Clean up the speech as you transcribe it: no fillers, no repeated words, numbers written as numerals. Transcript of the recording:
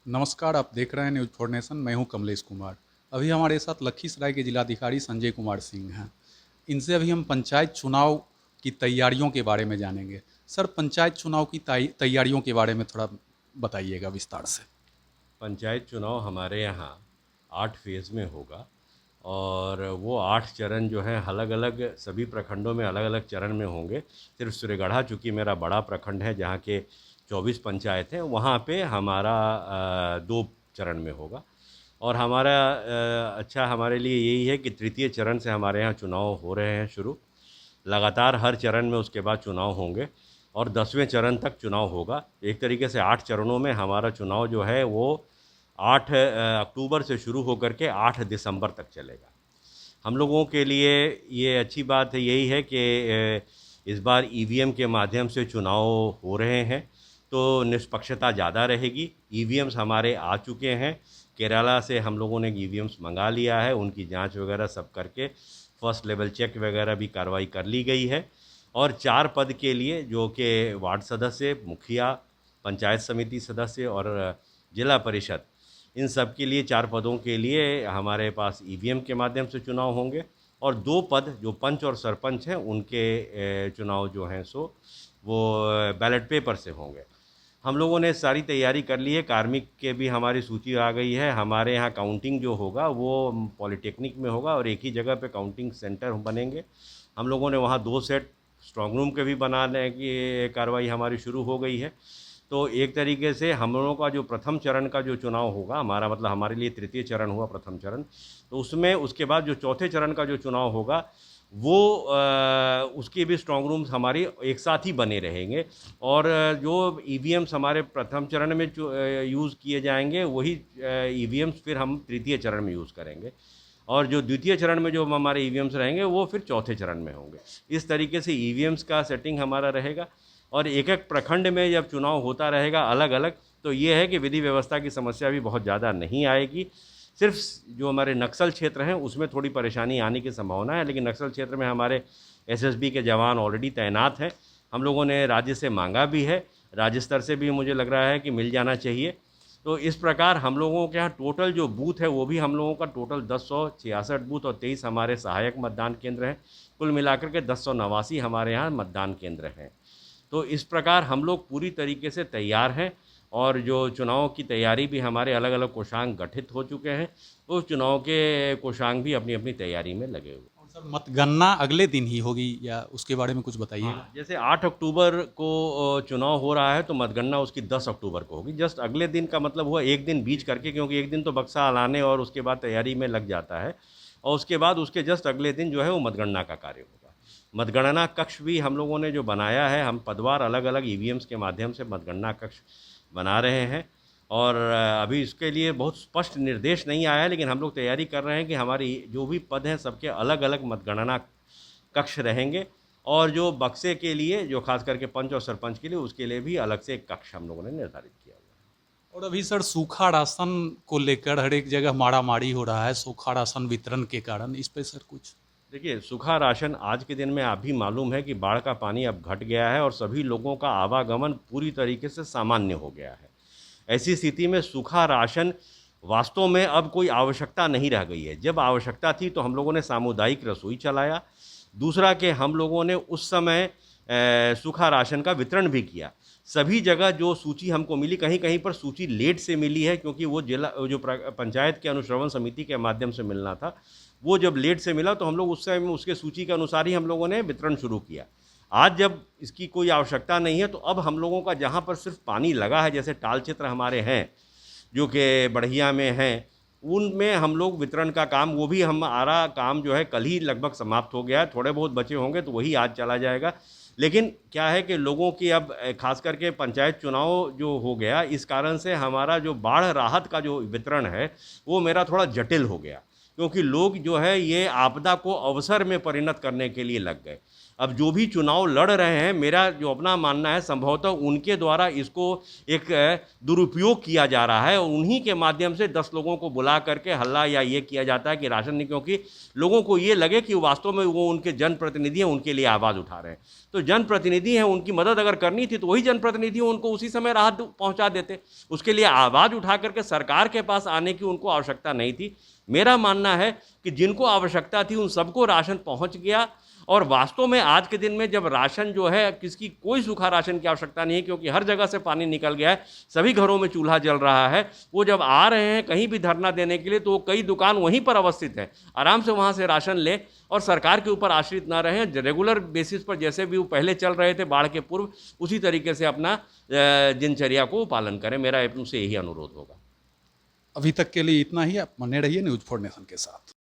नमस्कार, आप देख रहे हैं न्यूज़ फॉर नेशन। मैं हूं कमलेश कुमार। अभी हमारे साथ लखीसराय के जिलाधिकारी संजय कुमार सिंह हैं। इनसे अभी हम पंचायत चुनाव की तैयारियों के बारे में जानेंगे। सर, पंचायत चुनाव की तैयारियों के बारे में थोड़ा बताइएगा विस्तार से। पंचायत चुनाव हमारे यहाँ 8 फेज़ में होगा और वो 8 चरण जो हैं अलग अलग सभी प्रखंडों में अलग अलग चरण में होंगे। सिर्फ सूर्यगढ़ा चूँकि मेरा बड़ा प्रखंड है जहाँ के 24 पंचायत हैं, वहाँ पे हमारा 2 चरण में होगा। और हमारा अच्छा हमारे लिए यही है कि तृतीय चरण से हमारे यहाँ चुनाव हो रहे हैं शुरू। लगातार हर चरण में उसके बाद चुनाव होंगे और 10वें चरण तक चुनाव होगा। एक तरीके से 8 चरणों में हमारा चुनाव जो है वो 8 अक्टूबर से शुरू होकर के 8 दिसंबर तक चलेगा। हम लोगों के लिए ये अच्छी बात है यही है कि इस बार ईवीएम के माध्यम से चुनाव हो रहे हैं, तो निष्पक्षता ज़्यादा रहेगी। ईवीएम्स हमारे आ चुके हैं, केरला से हम लोगों ने ईवीएम्स मंगा लिया है, उनकी जांच वगैरह सब करके फर्स्ट लेवल चेक वगैरह भी कार्रवाई कर ली गई है। और 4 पद के लिए जो कि वार्ड सदस्य, मुखिया, पंचायत समिति सदस्य और जिला परिषद, इन सब के लिए 4 पदों के लिए हमारे पास ईवीएम के माध्यम से चुनाव होंगे। और 2 पद जो पंच और सरपंच हैं उनके चुनाव जो हैं सो वो बैलेट पेपर से होंगे। हम लोगों ने सारी तैयारी कर ली है। कार्मिक के भी हमारी सूची आ गई है। हमारे यहाँ काउंटिंग जो होगा वो पॉलिटेक्निक में होगा और एक ही जगह पे काउंटिंग सेंटर बनेंगे। हम लोगों ने वहाँ 2 सेट स्ट्रांग रूम के भी बनाने की कार्रवाई हमारी शुरू हो गई है। तो एक तरीके से हम लोगों का जो प्रथम चरण का जो चुनाव होगा, हमारा मतलब हमारे लिए तृतीय चरण हुआ प्रथम चरण, तो उसमें उसके बाद जो चौथे चरण का जो चुनाव होगा वो उसके भी स्ट्रांग रूम्स हमारी एक साथ ही बने रहेंगे। और जो ईवीएम्स हमारे प्रथम चरण में यूज़ किए जाएंगे वही ईवीएम्स फिर हम तृतीय चरण में यूज़ करेंगे। और जो द्वितीय चरण में जो हमारे ईवीएम्स रहेंगे वो फिर चौथे चरण में होंगे। इस तरीके से ईवीएम्स का सेटिंग हमारा रहेगा। और एक एक प्रखंड में जब चुनाव होता रहेगा अलग अलग, तो ये है कि विधि व्यवस्था की समस्या भी बहुत ज़्यादा नहीं आएगी। सिर्फ जो हमारे नक्सल क्षेत्र हैं उसमें थोड़ी परेशानी आने की संभावना है, लेकिन नक्सल क्षेत्र में हमारे एसएसबी के जवान ऑलरेडी तैनात हैं। हम लोगों ने राज्य से मांगा भी है, राज्य स्तर से भी मुझे लग रहा है कि मिल जाना चाहिए। तो इस प्रकार हम लोगों के यहाँ टोटल जो बूथ है वो भी हम लोगों का टोटल 1066 बूथ और 23 हमारे सहायक मतदान केंद्र हैं। कुल मिलाकर के 1089 हमारे यहाँ मतदान केंद्र हैं। तो इस प्रकार हम लोग पूरी तरीके से तैयार हैं। और जो चुनाव की तैयारी भी हमारे अलग अलग कोषांग गठित हो चुके हैं, उस चुनाव के कोषांग भी अपनी अपनी तैयारी में लगे हुए। और सर, मतगणना अगले दिन ही होगी या उसके बारे में कुछ बताइएगा। हाँ, जैसे 8 अक्टूबर को चुनाव हो रहा है तो मतगणना उसकी 10 अक्टूबर को होगी। जस्ट अगले दिन का मतलब हुआ एक दिन बीच करके, क्योंकि एक दिन तो बक्सा लाने और उसके बाद तैयारी में लग जाता है। और उसके बाद उसके जस्ट अगले दिन जो है वो मतगणना का कार्य होगा। मतगणना कक्ष भी हम लोगों ने जो बनाया है, हम पदवार अलग अलग ईवीएम्स के माध्यम से मतगणना कक्ष बना रहे हैं। और अभी इसके लिए बहुत स्पष्ट निर्देश नहीं आया है, लेकिन हम लोग तैयारी कर रहे हैं कि हमारी जो भी पद हैं सबके अलग अलग मतगणना कक्ष रहेंगे। और जो बक्से के लिए, जो खास करके पंच और सरपंच के लिए, उसके लिए भी अलग से एक कक्ष हम लोगों ने निर्धारित किया हुआ है। और अभी सर, सूखा राशन को लेकर हर एक जगह मारामारी हो रहा है सूखा राशन वितरण के कारण। इस पे सर कुछ। देखिए, सूखा राशन आज के दिन में आप भी मालूम है कि बाढ़ का पानी अब घट गया है और सभी लोगों का आवागमन पूरी तरीके से सामान्य हो गया है। ऐसी स्थिति में सूखा राशन वास्तव में अब कोई आवश्यकता नहीं रह गई है। जब आवश्यकता थी तो हम लोगों ने सामुदायिक रसोई चलाया। दूसरा कि हम लोगों ने उस समय सूखा राशन का वितरण भी किया। सभी जगह जो सूची हमको मिली, कहीं कहीं पर सूची लेट से मिली है, क्योंकि वो जिला जो पंचायत के अनुश्रवण समिति के माध्यम से मिलना था, वो जब लेट से मिला तो हम लोग उस समय उसके सूची के अनुसार ही हम लोगों ने वितरण शुरू किया। आज जब इसकी कोई आवश्यकता नहीं है तो अब हम लोगों का जहाँ पर सिर्फ पानी लगा है, जैसे टाल क्षेत्र हमारे हैं जो कि बढ़िया में हैं, उनमें हम लोग वितरण का काम, वो भी हमारा काम जो है कल ही लगभग समाप्त हो गया है। थोड़े बहुत बचे होंगे तो वही आज चला जाएगा। लेकिन क्या है कि लोगों की अब खास करके पंचायत चुनाव जो हो गया, इस कारण से हमारा जो बाढ़ राहत का जो वितरण है वो मेरा थोड़ा जटिल हो गया, क्योंकि लोग जो है ये आपदा को अवसर में परिणत करने के लिए लग गए। अब जो भी चुनाव लड़ रहे हैं, मेरा जो अपना मानना है संभवतः उनके द्वारा इसको एक दुरुपयोग किया जा रहा है, और उन्हीं के माध्यम से 10 लोगों को बुला करके हल्ला या ये किया जाता है कि राशन नहीं, क्योंकि लोगों को ये लगे कि वास्तव में वो उनके जनप्रतिनिधि हैं, उनके लिए आवाज़ उठा रहे हैं। तो जनप्रतिनिधि हैं, उनकी मदद अगर करनी थी तो वही जनप्रतिनिधि उनको उसी समय राहत पहुंचा देते। उसके लिए आवाज़ उठा करके सरकार के पास आने की उनको आवश्यकता नहीं थी। मेरा मानना है कि जिनको आवश्यकता थी उन सबको राशन पहुंच गया, और वास्तव में आज के दिन में जब राशन जो है, किसकी कोई सूखा राशन की आवश्यकता नहीं है, क्योंकि हर जगह से पानी निकल गया है, सभी घरों में चूल्हा जल रहा है। वो जब आ रहे हैं कहीं भी धरना देने के लिए तो कई दुकान वहीं पर अवस्थित है, आराम से वहाँ से राशन ले और सरकार के ऊपर आश्रित ना रहें। रेगुलर बेसिस पर जैसे भी वो पहले चल रहे थे बाढ़ के पूर्व, उसी तरीके से अपना दिनचर्या को पालन करें। मेरा उनसे यही अनुरोध होगा। अभी तक के लिए इतना ही। आप बने रहिए न्यूज़ 4 नेशन के साथ।